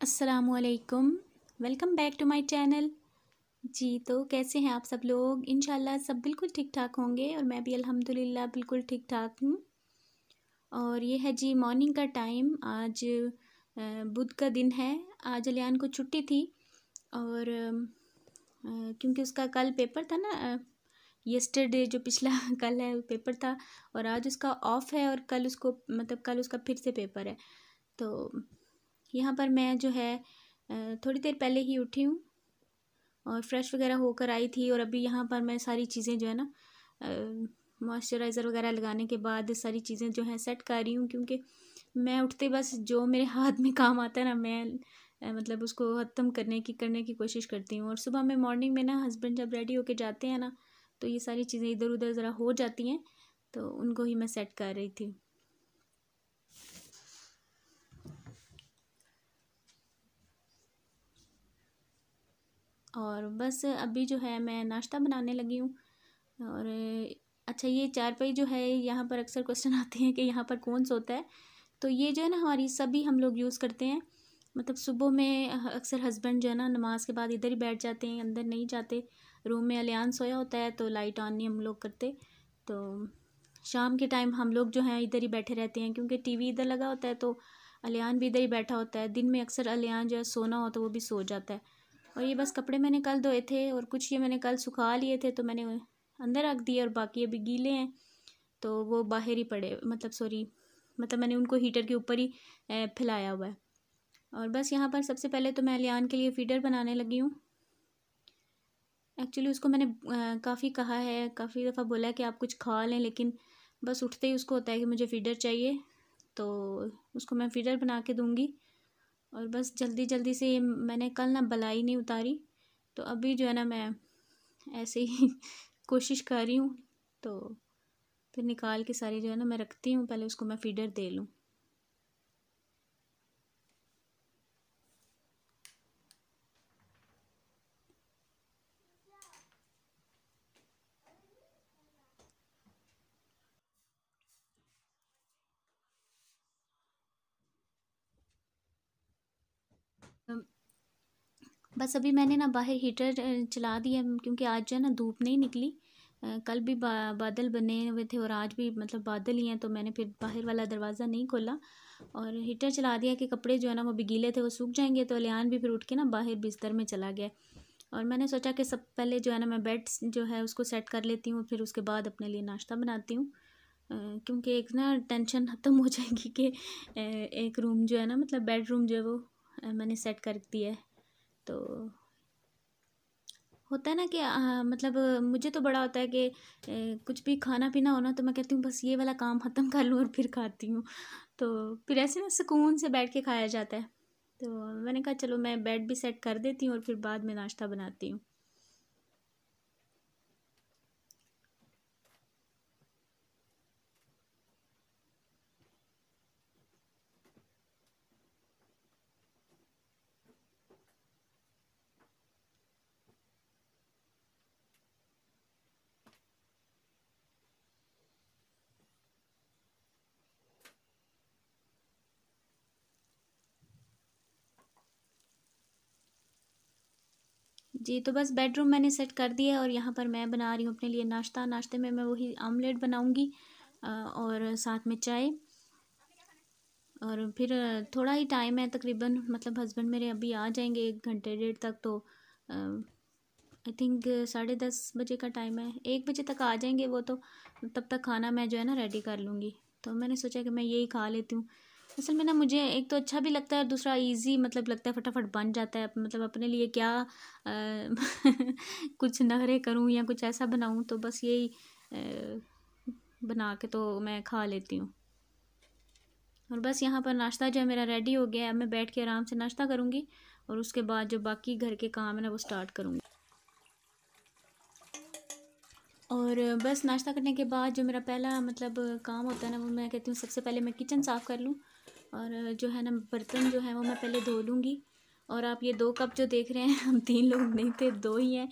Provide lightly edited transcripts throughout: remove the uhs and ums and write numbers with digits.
अस्सलामुअलैकुम। Welcome back to my channel. जी तो कैसे हैं आप सब लोग? इंशाल्लाह सब बिल्कुल ठीक ठाक होंगे और मैं भी अल्हम्दुलिल्लाह बिल्कुल ठीक ठाक हूँ। और ये है जी मॉर्निंग का टाइम। आज बुध का दिन है। आज अलियान को छुट्टी थी और क्योंकि उसका कल पेपर था ना, यस्टरडे जो पिछला कल है पेपर था और आज उसका ऑफ है और कल उसको कल उसका फिर से पेपर है। तो यहाँ पर मैं जो है थोड़ी देर पहले ही उठी हूँ और फ्रेश वगैरह होकर आई थी और अभी यहाँ पर मैं सारी चीज़ें जो है ना मॉइस्चराइज़र वगैरह लगाने के बाद सारी चीज़ें जो हैं सेट कर रही हूँ, क्योंकि मैं उठते बस जो मेरे हाथ में काम आता है ना मैं उसको ख़त्म करने की कोशिश करती हूँ। और सुबह में मॉर्निंग में ना हस्बैंड जब रेडी होके जाते हैं ना तो ये सारी चीज़ें इधर उधर ज़रा हो जाती हैं, तो उनको ही मैं सेट कर रही थी। और बस अभी जो है मैं नाश्ता बनाने लगी हूँ। और अच्छा, ये चारपाई जो है यहाँ पर अक्सर क्वेश्चन आते हैं कि यहाँ पर कौन सोता है। तो ये जो है ना हमारी सभी हम लोग यूज़ करते हैं। सुबह में अक्सर हस्बैंड जो है ना नमाज के बाद इधर ही बैठ जाते हैं, अंदर नहीं जाते। रूम में अलियान सोया होता है तो लाइट ऑन नहीं हम लोग करते। तो शाम के टाइम हम लोग जो हैं इधर ही बैठे रहते हैं, क्योंकि टीवी इधर लगा होता है तो अलियान भी इधर ही बैठा होता है। दिन में अक्सर अलियान जो है सोना हो तो वो भी सो जाता है। और ये बस कपड़े मैंने कल धोए थे और कुछ ये मैंने कल सुखा लिए थे तो मैंने अंदर रख दिए और बाकी अभी गीले हैं तो वो बाहर ही पड़े, मैंने उनको हीटर के ऊपर ही फैलाया हुआ है। और बस यहाँ पर सबसे पहले तो मैं अलियान के लिए फ़ीडर बनाने लगी हूँ। एक्चुअली उसको मैंने काफ़ी कहा है, काफ़ी दफ़ा बोला है कि आप कुछ खा लें, लेकिन बस उठते ही उसको होता है कि मुझे फ़ीडर चाहिए, तो उसको मैं फ़ीडर बना के दूँगी। और बस जल्दी जल्दी से मैंने कल ना बलाई नहीं उतारी, तो अभी जो है ना मैं ऐसे ही कोशिश कर रही हूँ। तो फिर निकाल के सारी जो है ना मैं रखती हूँ, पहले उसको मैं फ़ीडर दे लूँ। बस अभी मैंने ना बाहर हीटर चला दिया, क्योंकि आज जो है ना धूप नहीं निकली। कल भी बादल बने हुए थे और आज भी बादल ही हैं, तो मैंने फिर बाहर वाला दरवाज़ा नहीं खोला और हीटर चला दिया कि कपड़े जो है ना वो भी गीले थे वो सूख जाएंगे। तो अलियान भी फिर उठ के ना बाहर बिस्तर में चला गया और मैंने सोचा कि सब पहले जो है ना मैं बेड जो है उसको सेट कर लेती हूँ, फिर उसके बाद अपने लिए नाश्ता बनाती हूँ। क्योंकि एक ना टेंशन ख़त्म हो जाएगी कि एक रूम जो है ना बेडरूम जो है वो मैंने सेट कर दिया है। तो होता है ना कि मुझे तो बड़ा होता है कि कुछ भी खाना पीना होना तो मैं कहती हूँ बस ये वाला काम ख़त्म कर लूँ और फिर खाती हूँ। तो फिर ऐसे ना सुकून से बैठ के खाया जाता है। तो मैंने कहा चलो मैं बेड भी सेट कर देती हूँ और फिर बाद में नाश्ता बनाती हूँ। जी तो बस बेडरूम मैंने सेट कर दिया और यहाँ पर मैं बना रही हूँ अपने लिए नाश्ता। नाश्ते में मैं वही आमलेट बनाऊँगी और साथ में चाय। और फिर थोड़ा ही टाइम है तकरीबन, हस्बैंड मेरे अभी आ जाएंगे 1 घंटे डेढ़ तक। तो आई थिंक 10:30 बजे का टाइम है, 1 बजे तक आ जाएंगे वो। तो तब तक खाना मैं जो है ना रेडी कर लूँगी। तो मैंने सोचा कि मैं यही खा लेती हूँ। असल में ना मुझे एक तो अच्छा भी लगता है और दूसरा इजी लगता है, फटाफट बन जाता है। अपने लिए क्या कुछ नखरे करूँ या कुछ ऐसा बनाऊँ, तो बस यही बना के तो मैं खा लेती हूँ। और बस यहाँ पर नाश्ता जो है मेरा रेडी हो गया है। अब मैं बैठ के आराम से नाश्ता करूँगी और उसके बाद जो बाकी घर के काम है ना वो स्टार्ट करूँगी। और बस नाश्ता करने के बाद जो मेरा पहला काम होता है ना वो मैं कहती हूँ सबसे पहले मैं किचन साफ़ कर लूँ। और जो है ना बर्तन जो है वो मैं पहले धो लूँगी। और आप ये 2 कप जो देख रहे हैं हम 3 लोग नहीं थे, 2 ही हैं।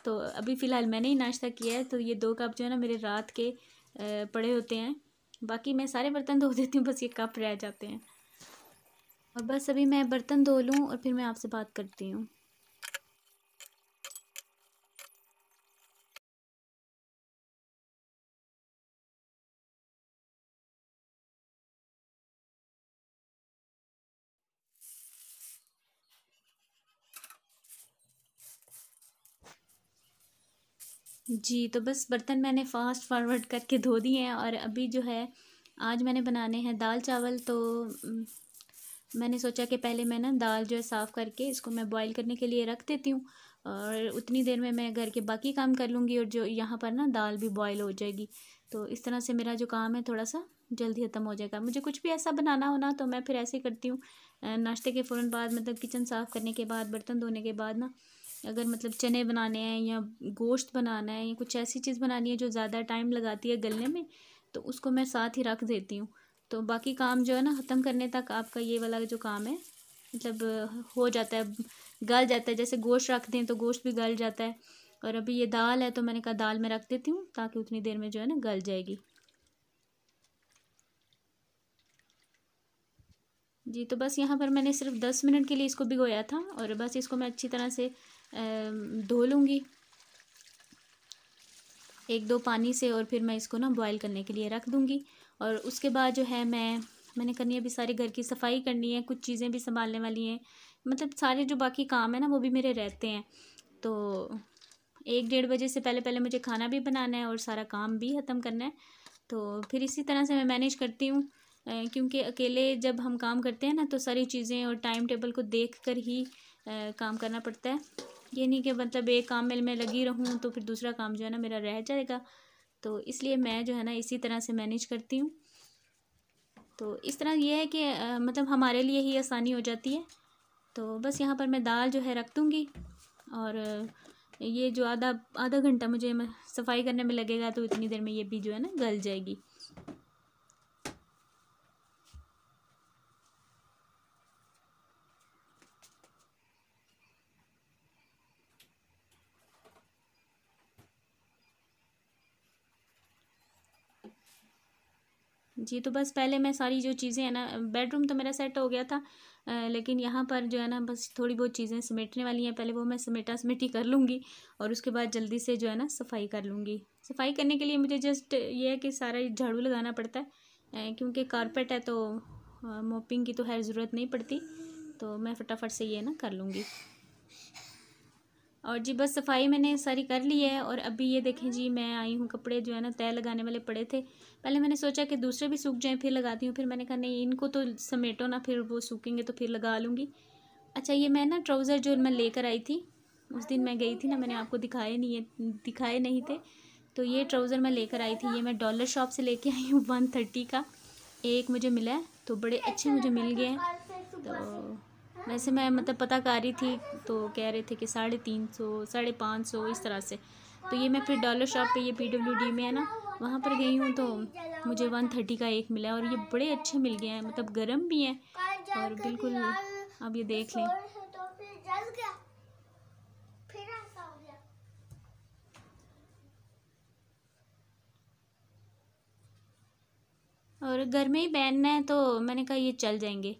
तो अभी फ़िलहाल मैंने ही नाश्ता किया है, तो ये 2 कप जो है ना मेरे रात के पड़े होते हैं। बाकी मैं सारे बर्तन धो देती हूँ, बस ये कप रह जाते हैं। और बस अभी मैं बर्तन धो लूँ और फिर मैं आपसे बात करती हूँ। जी, तो बस बर्तन मैंने फ़ास्ट फॉरवर्ड करके धो दिए हैं और अभी जो है आज मैंने बनाने हैं दाल चावल। तो मैंने सोचा कि पहले मैं ना दाल जो है साफ़ करके इसको मैं बॉईल करने के लिए रख देती हूँ और उतनी देर में मैं घर के बाकी काम कर लूँगी और जो यहाँ पर ना दाल भी बॉईल हो जाएगी। तो इस तरह से मेरा जो काम है थोड़ा सा जल्दी ख़त्म हो जाएगा। मुझे कुछ भी ऐसा बनाना हो ना तो मैं फिर ऐसे ही करती हूँ। नाश्ते के फ़ौरन बाद मतलब किचन साफ़ करने के बाद बर्तन धोने के बाद ना अगर मतलब चने बनाने हैं या गोश्त बनाना है या कुछ ऐसी चीज़ बनानी है जो ज़्यादा टाइम लगाती है गलने में, तो उसको मैं साथ ही रख देती हूँ। तो बाकी काम जो है ना ख़त्म करने तक आपका ये वाला जो काम है मतलब हो जाता है, गल जाता है। जैसे गोश्त रख दें तो गोश्त भी गल जाता है। और अभी ये दाल है तो मैंने कहा दाल में रख देती हूँ ताकि उतनी देर में जो है ना गल जाएगी। जी, तो बस यहाँ पर मैंने सिर्फ 10 मिनट के लिए इसको भिगोया था और बस इसको मैं अच्छी तरह से धो लूँगी एक दो पानी से और फिर मैं इसको ना बॉईल करने के लिए रख दूँगी। और उसके बाद जो है मैंने करनी है अभी सारे घर की सफाई करनी है, कुछ चीज़ें भी संभालने वाली हैं। मतलब सारे जो बाकी काम है ना वो भी मेरे रहते हैं। तो 1 डेढ़ बजे से पहले पहले मुझे खाना भी बनाना है और सारा काम भी ख़त्म करना है। तो फिर इसी तरह से मैं मैनेज करती हूँ। क्योंकि अकेले जब हम काम करते हैं ना तो सारी चीज़ें और टाइम टेबल को देख कर ही काम करना पड़ता है। ये नहीं कि मतलब एक काम में मैं लगी रहूँ तो फिर दूसरा काम जो है ना मेरा रह जाएगा। तो इसलिए मैं जो है ना इसी तरह से मैनेज करती हूँ। तो इस तरह ये है कि मतलब हमारे लिए ही आसानी हो जाती है। तो बस यहाँ पर मैं दाल जो है रख दूँगी और ये जो आधा आधा घंटा मुझे सफाई करने में लगेगा तो इतनी देर में ये भी जो है ना गल जाएगी। जी, तो बस पहले मैं सारी जो चीज़ें हैं ना बेडरूम तो मेरा सेट हो गया था। लेकिन यहाँ पर जो है ना बस थोड़ी बहुत चीज़ें समेटने वाली हैं। पहले वो मैं समेटा-समेटी कर लूँगी और उसके बाद जल्दी से जो है ना सफाई कर लूँगी। सफाई करने के लिए मुझे जस्ट ये है कि सारा झाड़ू लगाना पड़ता है। क्योंकि कारपेट है तो मोपिंग की तो खैर ज़रूरत नहीं पड़ती। तो मैं फटाफट से ये ना कर लूँगी। और जी बस सफाई मैंने सारी कर ली है और अभी ये देखें जी मैं आई हूँ, कपड़े जो है ना तह लगाने वाले पड़े थे। पहले मैंने सोचा कि दूसरे भी सूख जाएं फिर लगाती हूँ, फिर मैंने कहा नहीं इनको तो समेटो ना, फिर वो सूखेंगे तो फिर लगा लूँगी। अच्छा, ये मैं ना ट्राउज़र जो मैं लेकर आई थी उस दिन मैं गई थी ना, मैंने आपको दिखाए नहीं थे। तो ये ट्राउज़र मैं लेकर आई थी, ये मैं डॉलर शॉप से लेके आई हूँ 130 का एक मुझे मिला है। तो बड़े अच्छे मुझे मिल गए हैं। तो वैसे मैं मतलब पता कर रही थी तो कह रहे थे कि 350 550 इस तरह से। तो ये मैं फिर डॉलर शॉप पे, ये PWD में है ना, वहाँ पर गई हूँ तो मुझे 130 का एक मिला और ये बड़े अच्छे मिल गए हैं, मतलब गर्म भी हैं और बिल्कुल आप ये देख लें। और घर में ही पहनना है तो मैंने कहा ये चल जाएंगे।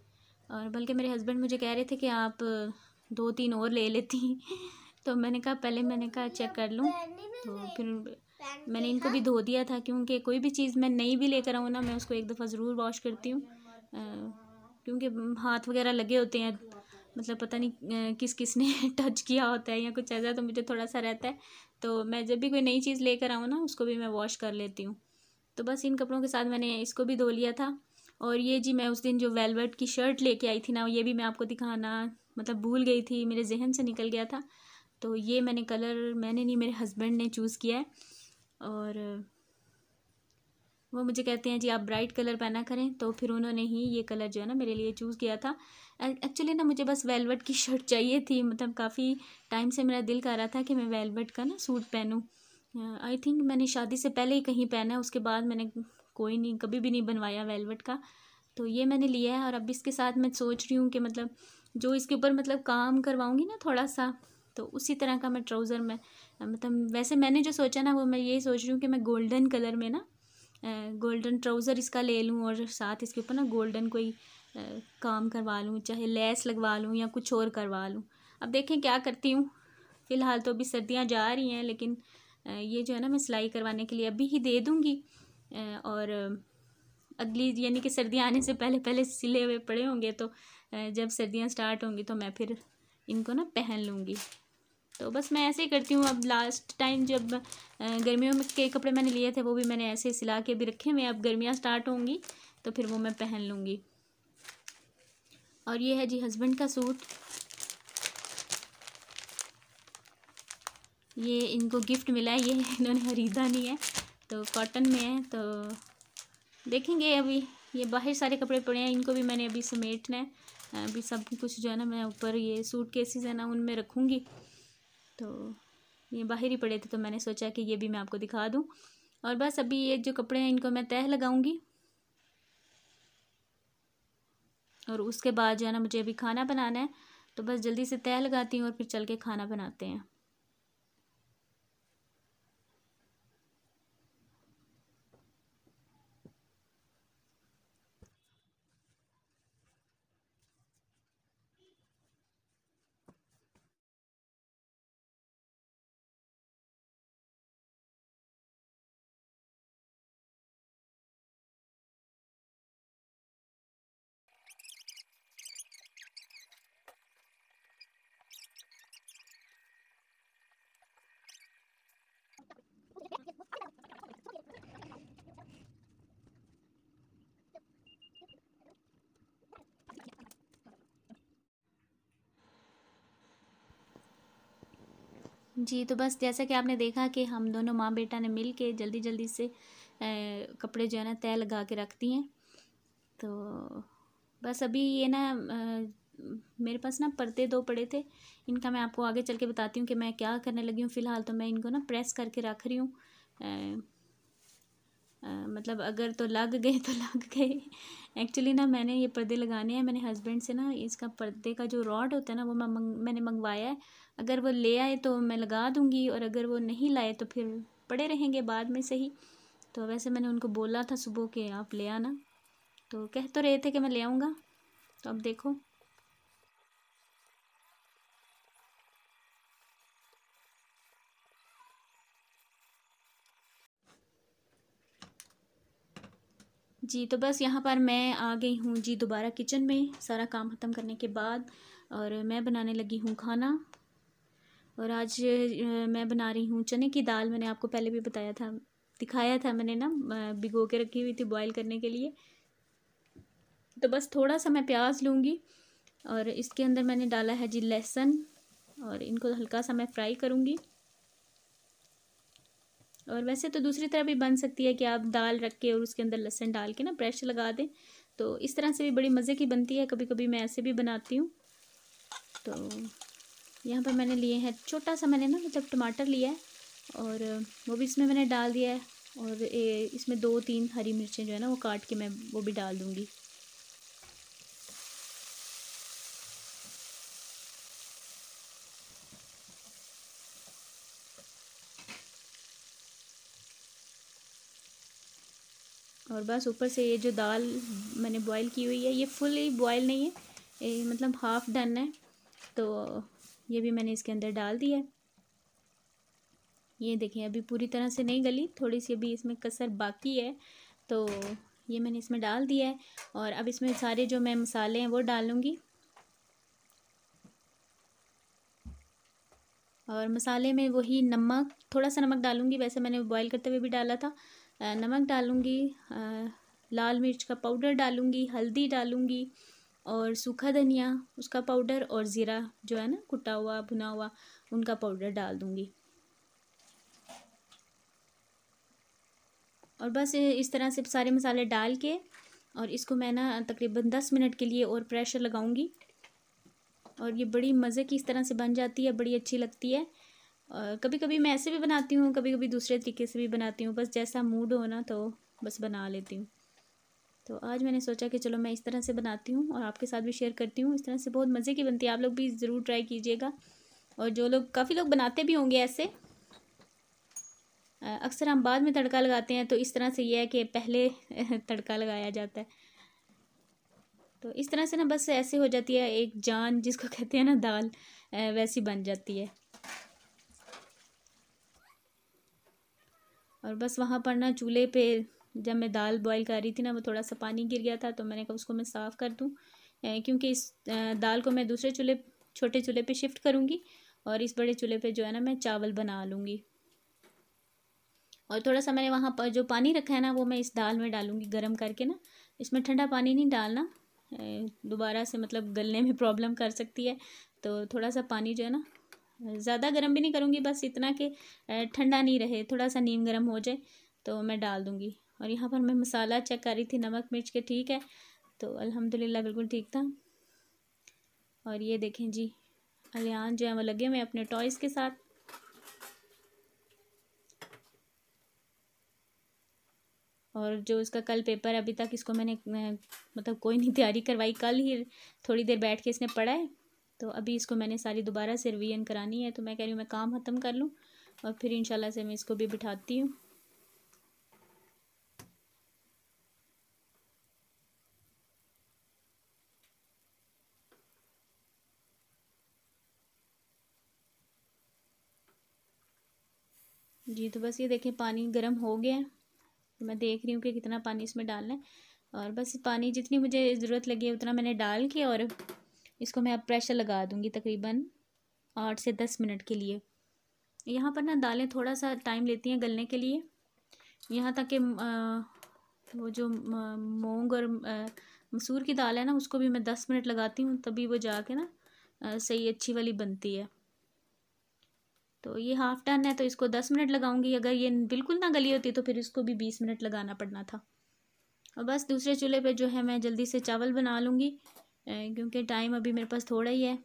और बल्कि मेरे हस्बैंड मुझे कह रहे थे कि आप 2-3 और ले लेती। तो मैंने कहा पहले मैंने कहा चेक कर लूँ। तो फिर मैंने इनको भी धो दिया था क्योंकि कोई भी चीज़ मैं नई भी लेकर आऊँ ना मैं उसको एक दफ़ा ज़रूर वॉश करती हूँ। क्योंकि हाथ वगैरह लगे होते हैं, मतलब पता नहीं किस किस ने टच किया होता है या कुछ ऐसा, तो मुझे थोड़ा सा रहता है। तो मैं जब भी कोई नई चीज़ लेकर आऊँ ना उसको भी मैं वॉश कर लेती हूँ। तो बस इन कपड़ों के साथ मैंने इसको भी धो लिया था। और ये जी मैं उस दिन जो वेलवेट की शर्ट लेके आई थी ना, ये भी मैं आपको दिखाना मतलब भूल गई थी, मेरे जहन से निकल गया था। तो ये मैंने नहीं, मेरे हस्बैंड ने चूज़ किया है। और वो मुझे कहते हैं जी आप ब्राइट कलर पहना करें, तो फिर उन्होंने ही ये कलर जो है ना मेरे लिए चूज़ किया था। एक्चुअली ना मुझे बस वेलवेट की शर्ट चाहिए थी, मतलब काफ़ी टाइम से मेरा दिल कर रहा था कि मैं वेलवेट का ना सूट पहनूं। आई थिंक मैंने शादी से पहले ही कहीं पहना है, उसके बाद मैंने कोई नहीं कभी भी नहीं बनवाया वेलवेट का। तो ये मैंने लिया है और अब इसके साथ मैं सोच रही हूँ कि मतलब जो इसके ऊपर मतलब काम करवाऊँगी ना थोड़ा सा, तो उसी तरह का मैं ट्राउज़र में मतलब वैसे मैंने जो सोचा ना वो मैं यही सोच रही हूँ कि मैं गोल्डन कलर में ना गोल्डन ट्राउज़र इसका ले लूँ और साथ इसके ऊपर ना गोल्डन कोई काम करवा लूँ, चाहे लेस लगवा लूँ या कुछ और करवा लूँ। अब देखें क्या करती हूँ। फ़िलहाल तो अभी सर्दियाँ जा रही हैं, लेकिन ये जो है ना मैं सिलाई करवाने के लिए अभी ही दे दूँगी। और अगली यानी कि सर्दियाँ आने से पहले पहले सिले हुए पड़े होंगे, तो जब सर्दियाँ स्टार्ट होंगी तो मैं फिर इनको ना पहन लूँगी। तो बस मैं ऐसे ही करती हूँ। अब लास्ट टाइम जब गर्मियों में के कपड़े मैंने लिए थे, वो भी मैंने ऐसे सिला के भी रखे हुए। अब गर्मियाँ स्टार्ट होंगी तो फिर वो मैं पहन लूँगी। और ये है जी हस्बैंड का सूट। ये इनको गिफ्ट मिला है, ये इन्होंने खरीदा नहीं है, तो कॉटन में है। तो देखेंगे, अभी ये बाहर सारे कपड़े पड़े हैं, इनको भी मैंने अभी समेटना है। अभी सब कुछ जो है ना मैं ऊपर ये सूट केसेस है ना उनमें रखूँगी। तो ये बाहर ही पड़े थे, तो मैंने सोचा कि ये भी मैं आपको दिखा दूँ। और बस अभी ये जो कपड़े हैं इनको मैं तह लगाऊंगी, और उसके बाद जो है ना मुझे अभी खाना बनाना है, तो बस जल्दी से तह लगाती हूँ और फिर चल के खाना बनाते हैं। जी, तो बस जैसा कि आपने देखा कि हम दोनों माँ बेटा ने मिल के जल्दी जल्दी से कपड़े जो है ना तह लगा के रख दिए हैं। तो बस अभी ये ना मेरे पास ना पर्दे 2 पड़े थे, इनका मैं आपको आगे चल के बताती हूँ कि मैं क्या करने लगी हूँ। फ़िलहाल तो मैं इनको ना प्रेस करके रख रही हूँ। मतलब अगर तो लग गए तो लग गए। एक्चुअली ना मैंने ये पर्दे लगाने हैं, मैंने हस्बैंड से ना इसका पर्दे का जो रॉड होता है ना वो मैंने मंगवाया है। अगर वो ले आए तो मैं लगा दूँगी, और अगर वो नहीं लाए तो फिर पड़े रहेंगे बाद में सही। तो वैसे मैंने उनको बोला था सुबह कि आप ले आना, तो कह तो रहे थे कि मैं ले आऊँगा। तो अब देखो। जी, तो बस यहाँ पर मैं आ गई हूँ जी दोबारा किचन में, सारा काम ख़त्म करने के बाद, और मैं बनाने लगी हूँ खाना। और आज मैं बना रही हूँ चने की दाल। मैंने आपको पहले भी बताया था, दिखाया था मैंने ना, भिगो के रखी हुई थी बॉईल करने के लिए। तो बस थोड़ा सा मैं प्याज लूँगी, और इसके अंदर मैंने डाला है जी लहसुन, और इनको हल्का सा मैं फ्राई करूँगी। और वैसे तो दूसरी तरह भी बन सकती है कि आप दाल रख के और उसके अंदर लहसुन डाल के ना प्रेशर लगा दें, तो इस तरह से भी बड़ी मज़े की बनती है। कभी कभी मैं ऐसे भी बनाती हूँ। तो यहाँ पर मैंने लिए हैं छोटा सा, मैंने ना मतलब टमाटर लिया है, और वो भी इसमें मैंने डाल दिया है। और इसमें 2-3 हरी मिर्चें जो है ना वो काट के मैं वो भी डाल दूँगी। और बस ऊपर से ये जो दाल मैंने बॉईल की हुई है, ये फुली बॉईल नहीं है, ये मतलब हाफ़ डन है, तो ये भी मैंने इसके अंदर डाल दिया है। ये देखिए अभी पूरी तरह से नहीं गली, थोड़ी सी अभी इसमें कसर बाकी है, तो ये मैंने इसमें डाल दिया है। और अब इसमें सारे जो मैं मसाले हैं वो डालूँगी। और मसाले में वही नमक, थोड़ा सा नमक डालूँगी, वैसे मैंने बॉईल करते हुए भी डाला था। नमक डालूँगी, लाल मिर्च का पाउडर डालूँगी, हल्दी डालूँगी, और सूखा धनिया उसका पाउडर, और ज़ीरा जो है ना कुटा हुआ भुना हुआ, उनका पाउडर डाल दूँगी। और बस इस तरह से सारे मसाले डाल के, और इसको मैं ना तकरीबन 10 मिनट के लिए और प्रेशर लगाऊंगी। और ये बड़ी मज़े की इस तरह से बन जाती है, बड़ी अच्छी लगती है। कभी कभी मैं ऐसे भी बनाती हूँ, कभी कभी दूसरे तरीके से भी बनाती हूँ, बस जैसा मूड हो ना तो बस बना लेती हूँ। तो आज मैंने सोचा कि चलो मैं इस तरह से बनाती हूँ और आपके साथ भी शेयर करती हूँ। इस तरह से बहुत मज़े की बनती है, आप लोग भी ज़रूर ट्राई कीजिएगा। और जो लोग, काफ़ी लोग बनाते भी होंगे ऐसे। अक्सर हम बाद में तड़का लगाते हैं, तो इस तरह से ये है कि पहले तड़का लगाया जाता है। तो इस तरह से ना बस ऐसे हो जाती है एक जान जिसको कहते हैं ना दाल, वैसी बन जाती है। और बस वहाँ पर ना चूल्हे पे जब मैं दाल बॉईल कर रही थी ना, वो थोड़ा सा पानी गिर गया था, तो मैंने कहा उसको मैं साफ़ कर दूँ, क्योंकि इस दाल को मैं दूसरे चूल्हे, छोटे चूल्हे पे शिफ्ट करूँगी और इस बड़े चूल्हे पे जो है ना मैं चावल बना लूँगी। और थोड़ा सा मैंने वहाँ पर जो पानी रखा है ना वो मैं इस दाल में डालूँगी गर्म करके ना। इसमें ठंडा पानी नहीं डालना, दोबारा से मतलब गलने में प्रॉब्लम कर सकती है। तो थोड़ा सा पानी जो है ना, ज़्यादा गर्म भी नहीं करूँगी, बस इतना कि ठंडा नहीं रहे, थोड़ा सा नीम गर्म हो जाए तो मैं डाल दूँगी। और यहाँ पर मैं मसाला चेक कर रही थी, नमक मिर्च के ठीक है, तो अल्हम्दुलिल्लाह बिल्कुल ठीक था। और ये देखें जी, अलियान जो है वो लगे हुए अपने टॉयज़ के साथ। और जो इसका कल पेपर, अभी तक इसको मैंने मतलब कोई नहीं तैयारी करवाई, कल ही थोड़ी देर बैठ के इसने पढ़ा है, तो अभी इसको मैंने सारी दोबारा से रिवीजन करानी है। तो मैं कह रही हूँ मैं काम ख़त्म कर लूँ और फिर इंशाल्लाह से मैं इसको भी बिठाती हूँ। जी तो बस ये देखें पानी गर्म हो गया है, तो मैं देख रही हूँ कि कितना पानी इसमें डालना है। और बस पानी जितनी मुझे ज़रूरत लगी है उतना मैंने डाल के, और इसको मैं अब प्रेशर लगा दूँगी तकरीबन 8 से 10 मिनट के लिए। यहाँ पर ना दालें थोड़ा सा टाइम लेती हैं गलने के लिए, यहाँ तक कि वो जो मूंग और मसूर की दाल है ना उसको भी मैं 10 मिनट लगाती हूँ, तभी वो जाके ना सही अच्छी वाली बनती है। तो ये हाफ़ डन है, तो इसको 10 मिनट लगाऊंगी। अगर ये बिल्कुल ना गली होती तो फिर इसको भी 20 मिनट लगाना पड़ना था। और बस दूसरे चूल्हे पे जो है मैं जल्दी से चावल बना लूँगी, क्योंकि टाइम अभी मेरे पास थोड़ा ही है।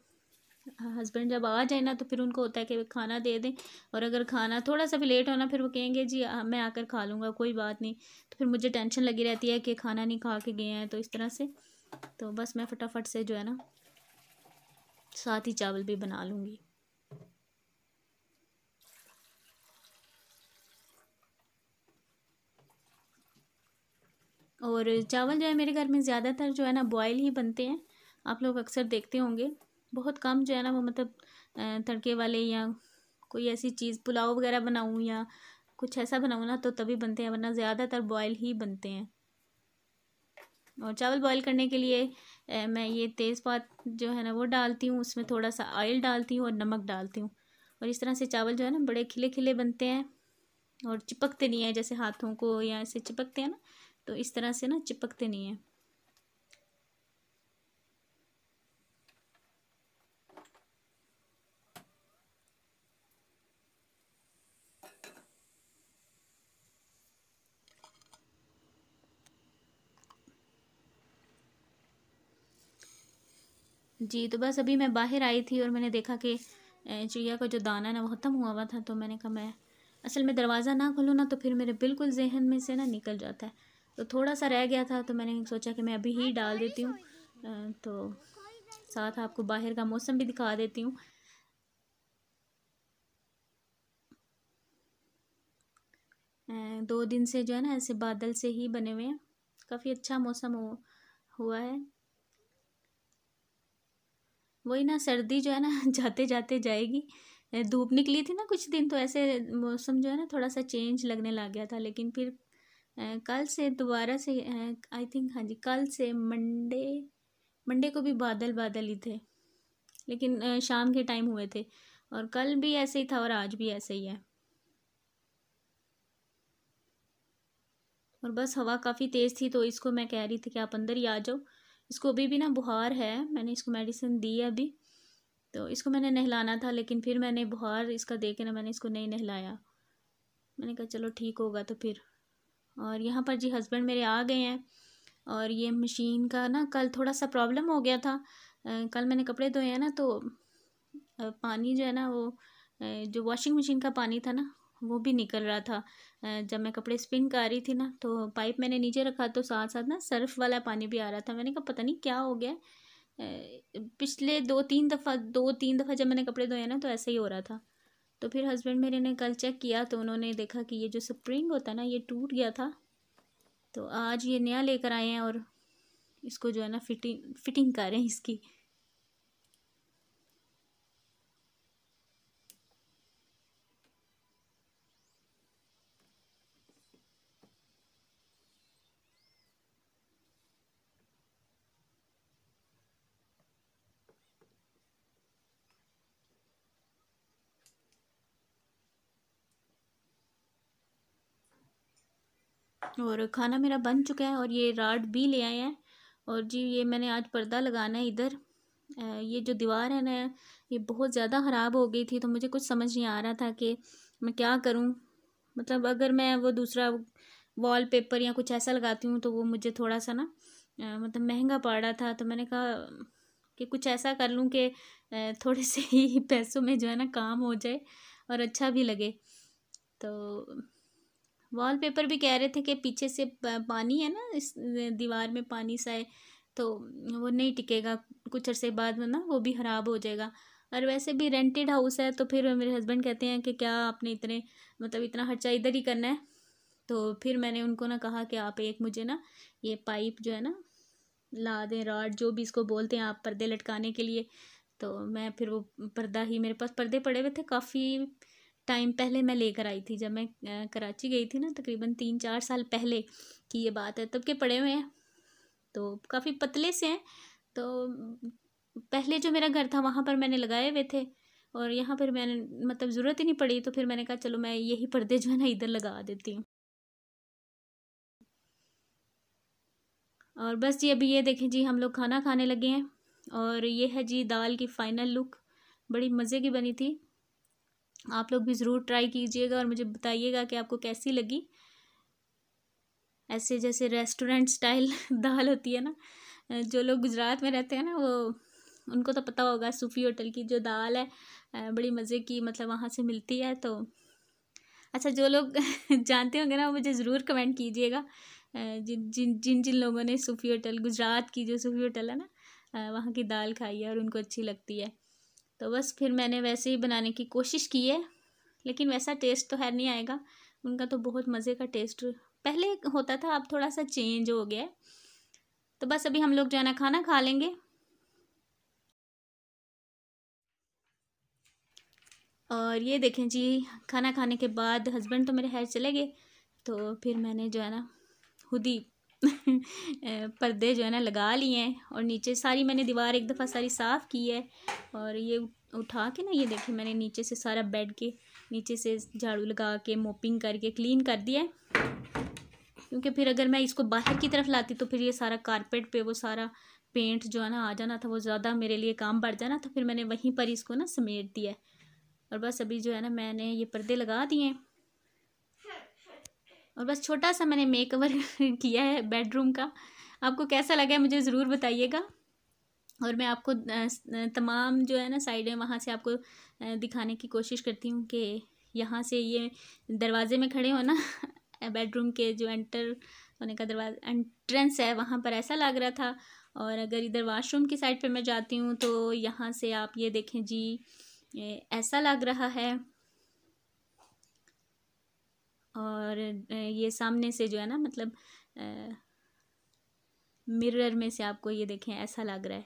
हस्बैंड जब आ जाए ना तो फिर उनको होता है कि खाना दे दें, और अगर खाना थोड़ा सा भी लेट होना फिर वो कहेंगे जी मैं आकर खा लूँगा, कोई बात नहीं। तो फिर मुझे टेंशन लगी रहती है कि खाना नहीं खा के गए हैं, तो इस तरह से तो बस मैं फटाफट से जो है ना साथ ही चावल भी बना लूँगी। और चावल जो है मेरे घर में ज़्यादातर जो है ना बॉयल ही बनते हैं। आप लोग अक्सर देखते होंगे, बहुत कम जो है ना वो मतलब तड़के वाले या कोई ऐसी चीज़ पुलाव वगैरह बनाऊँ या कुछ ऐसा बनाऊँ ना तो तभी बनते हैं, वरना ज़्यादातर बॉयल ही बनते हैं। और चावल बॉईल करने के लिए मैं ये तेज़पात जो है ना वो डालती हूँ, उसमें थोड़ा सा ऑयल डालती हूँ और नमक डालती हूँ। और इस तरह से चावल जो है ना बड़े खिले खिले बनते हैं और चिपकते नहीं हैं, जैसे हाथों को या ऐसे चिपकते हैं ना, तो इस तरह से ना चिपकते नहीं हैं। जी तो बस अभी मैं बाहर आई थी और मैंने देखा कि चिड़िया का जो दाना है ना वो ख़त्म हुआ हुआ था, तो मैंने कहा मैं असल में दरवाज़ा ना खोलूँ ना तो फिर मेरे बिल्कुल जहन में से ना निकल जाता है। तो थोड़ा सा रह गया था, तो मैंने सोचा कि मैं अभी ही डाल देती हूँ, तो साथ आपको बाहर का मौसम भी दिखा देती हूँ। 2 दिन से जो है ना ऐसे बादल से ही बने हुए हैं, काफ़ी अच्छा मौसम हुआ है। वही ना, सर्दी जो है ना जाते जाते जाएगी। धूप निकली थी ना कुछ दिन, तो ऐसे मौसम जो है ना थोड़ा सा चेंज लगने लग गया था, लेकिन फिर कल से दोबारा से आई थिंक, हाँ जी कल से मंडे, मंडे को भी बादल बादल ही थे, लेकिन शाम के टाइम हुए थे। और कल भी ऐसे ही था और आज भी ऐसे ही है। और बस हवा काफ़ी तेज़ थी, तो इसको मैं कह रही थी कि आप अंदर ही आ जाओ। इसको अभी भी ना बुखार है, मैंने इसको मेडिसिन दी है अभी, तो इसको मैंने नहलाना था, लेकिन फिर मैंने बुखार इसका देख के ना मैंने इसको नहीं नहलाया। मैंने कहा चलो ठीक होगा तो फिर। और यहाँ पर जी हस्बैंड मेरे आ गए हैं। और ये मशीन का ना कल थोड़ा सा प्रॉब्लम हो गया था। कल मैंने कपड़े धोए हैं ना, तो पानी जो है ना वो जो वॉशिंग मशीन का पानी था ना वो भी निकल रहा था। जब मैं कपड़े स्पिन कर रही थी ना तो पाइप मैंने नीचे रखा, तो साथ साथ ना सर्फ वाला पानी भी आ रहा था। मैंने कहा पता नहीं क्या हो गया। पिछले 2-3 दफ़ा जब मैंने कपड़े धोए ना तो ऐसे ही हो रहा था। तो फिर हस्बैंड मेरे ने कल चेक किया, तो उन्होंने देखा कि ये जो स्प्रिंग होता है ना ये टूट गया था, तो आज ये नया लेकर आए हैं और इसको जो है ना फिटिंग कर रहे हैं इसकी। और खाना मेरा बन चुका है और ये राड भी ले आए हैं। और जी ये मैंने आज पर्दा लगाना है इधर। ये जो दीवार है ना, ये बहुत ज़्यादा ख़राब हो गई थी, तो मुझे कुछ समझ नहीं आ रहा था कि मैं क्या करूं। मतलब अगर मैं वो दूसरा वॉल पेपर या कुछ ऐसा लगाती हूँ तो वो मुझे थोड़ा सा ना मतलब महंगा पड़ रहा था। तो मैंने कहा कि कुछ ऐसा कर लूँ कि थोड़े से ही पैसों में जो है ना काम हो जाए और अच्छा भी लगे। तो वॉलपेपर भी कह रहे थे कि पीछे से पानी है ना, इस दीवार में पानी सा है, तो वो नहीं टिकेगा, कुछ अरसे बाद में ना वो भी ख़राब हो जाएगा। और वैसे भी रेंटेड हाउस है, तो फिर मेरे हस्बैंड कहते हैं कि क्या आपने इतने मतलब इतना खर्चा इधर ही करना है। तो फिर मैंने उनको ना कहा कि आप एक मुझे ना ये पाइप जो है ना ला दें, रॉड जो भी इसको बोलते हैं आप, पर्दे लटकाने के लिए। तो मैं फिर वो पर्दा ही, मेरे पास पर्दे पड़े हुए थे काफ़ी टाइम पहले मैं लेकर आई थी, जब मैं कराची गई थी ना, तकरीबन 3-4 साल पहले की ये बात है, तब के पड़े हुए हैं। तो काफ़ी पतले से हैं। तो पहले जो मेरा घर था वहाँ पर मैंने लगाए हुए थे, और यहाँ पर मैंने मतलब ज़रूरत ही नहीं पड़ी, तो फिर मैंने कहा चलो मैं यही पर्दे जो है ना इधर लगा देती हूँ। और बस जी अभी ये देखें जी, हम लोग खाना खाने लगे हैं। और ये है जी दाल की फ़ाइनल लुक, बड़ी मज़े की बनी थी। आप लोग भी ज़रूर ट्राई कीजिएगा और मुझे बताइएगा कि आपको कैसी लगी। ऐसे जैसे रेस्टोरेंट स्टाइल दाल होती है ना, जो लोग गुजरात में रहते हैं ना, वो उनको तो पता होगा, सूफ़ी होटल की जो दाल है बड़ी मज़े की, मतलब वहाँ से मिलती है। तो अच्छा, जो लोग जानते होंगे ना, मुझे ज़रूर कमेंट कीजिएगा। जिन जिन जिन जिन लोगों ने सूफ़ी होटल, गुजरात की जो सूफ़ी होटल है ना, वहाँ की दाल खाई है और उनको अच्छी लगती है। तो बस फिर मैंने वैसे ही बनाने की कोशिश की है, लेकिन वैसा टेस्ट तो है नहीं आएगा। उनका तो बहुत मज़े का टेस्ट पहले होता था, अब थोड़ा सा चेंज हो गया है। तो बस अभी हम लोग जो है ना खाना खा लेंगे। और ये देखें जी, खाना खाने के बाद हस्बैंड तो मेरे खैर चले गए, तो फिर मैंने जो है ना खुद ही पर्दे जो है ना लगा लिए हैं। और नीचे सारी मैंने दीवार एक दफ़ा सारी साफ़ की है। और ये उठा के ना, ये देखिए मैंने नीचे से सारा बेड के नीचे से झाड़ू लगा के मोपिंग करके क्लीन कर दिया है। क्योंकि फिर अगर मैं इसको बाहर की तरफ लाती तो फिर ये सारा कारपेट पे वो सारा पेंट जो है ना आ जाना था, वो ज़्यादा मेरे लिए काम बढ़ जाना, तो फिर मैंने वहीं पर इसको ना समेट दिया है। और बस अभी जो है ना मैंने ये पर्दे लगा दिए हैं। और बस छोटा सा मैंने मेक ओवर किया है बेडरूम का। आपको कैसा लगा है मुझे ज़रूर बताइएगा। और मैं आपको तमाम जो है ना साइडें वहाँ से आपको दिखाने की कोशिश करती हूँ कि यहाँ से ये दरवाज़े में खड़े हो ना बेडरूम के जो एंटर होने का दरवाज़ा एंट्रेंस है, वहाँ पर ऐसा लग रहा था। और अगर इधर वॉशरूम की साइड पे मैं जाती हूँ तो यहाँ से आप ये देखें जी, ये ऐसा लग रहा है। और ये सामने से जो है ना, मतलब मिरर में से आपको ये देखें ऐसा लग रहा है।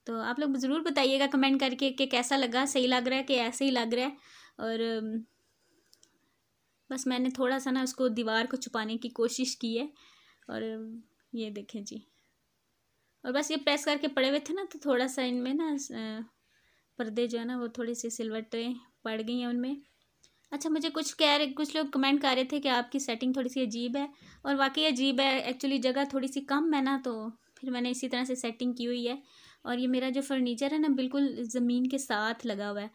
तो आप लोग ज़रूर बताइएगा कमेंट करके कि कैसा लगा, सही लग रहा है कि ऐसे ही लग रहा है। और बस मैंने थोड़ा सा ना उसको दीवार को छुपाने की कोशिश की है। और ये देखें जी, और बस ये प्रेस करके पड़े हुए थे ना, तो थोड़ा सा इनमें ना पर्दे जो है ना वो थोड़ी सी सिलवटें पड़ गई हैं उनमें। अच्छा, मुझे कुछ लोग कमेंट कर रहे थे कि आपकी सेटिंग थोड़ी सी अजीब है, और वाकई अजीब है। एक्चुअली जगह थोड़ी सी कम है ना, तो फिर मैंने इसी तरह से सेटिंग की हुई है। और ये मेरा जो फर्नीचर है ना, बिल्कुल ज़मीन के साथ लगा हुआ है।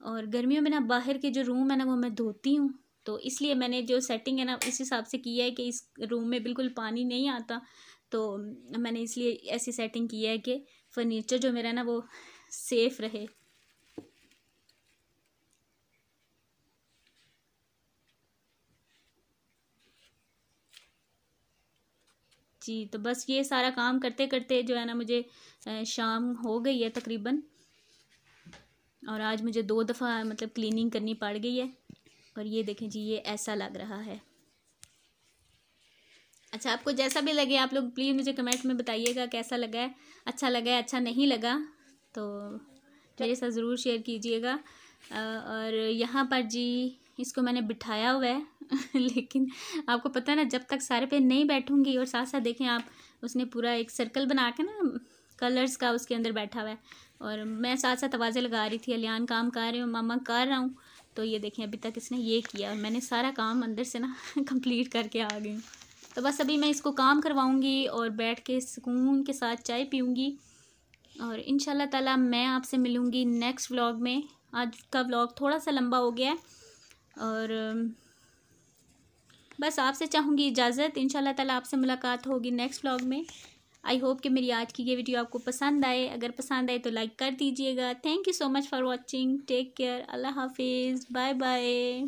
और गर्मियों में ना बाहर के जो रूम है ना वो मैं धोती हूँ, तो इसलिए मैंने जो सेटिंग है ना इस हिसाब से की है कि इस रूम में बिल्कुल पानी नहीं आता। तो मैंने इसलिए ऐसी सेटिंग की है कि फर्नीचर जो मेरा ना वो सेफ़ रहे। जी, तो बस ये सारा काम करते करते जो है ना मुझे शाम हो गई है तकरीबन। और आज मुझे 2 दफ़ा मतलब क्लीनिंग करनी पड़ गई है। और ये देखें जी, ये ऐसा लग रहा है। अच्छा, आपको जैसा भी लगे आप लोग प्लीज़ मुझे कमेंट में बताइएगा कैसा लगा है, अच्छा नहीं लगा तो मेरे साथ ज़रूर शेयर कीजिएगा। और यहाँ पर जी इसको मैंने बिठाया हुआ है लेकिन आपको पता है ना, जब तक सारे पे नहीं बैठूंगी और साथ साथ देखें आप, उसने पूरा एक सर्कल बना के ना कलर्स का उसके अंदर बैठा हुआ है और मैं साथ साथ आवाज़ें लगा रही थी, अलियान काम कर रहे हो, मामा कर रहा हूँ। तो ये देखें अभी तक इसने ये किया और मैंने सारा काम अंदर से ना कंप्लीट करके आ गई हूँ। तो बस अभी मैं इसको काम करवाऊँगी और बैठ के सुकून के साथ चाय पीऊँगी और इंशाल्लाह ताला मैं आपसे मिलूँगी नेक्स्ट व्लॉग में। आज का व्लॉग थोड़ा सा लंबा हो गया है और बस आपसे चाहूँगी इजाज़त। इंशाल्लाह ताला आपसे मुलाकात होगी नेक्स्ट व्लॉग में। आई होप कि मेरी आज की ये वीडियो आपको पसंद आए। अगर पसंद आए तो लाइक कर दीजिएगा। Thank you so much for watching. Take care. अल्लाह हाफिज़। Bye bye.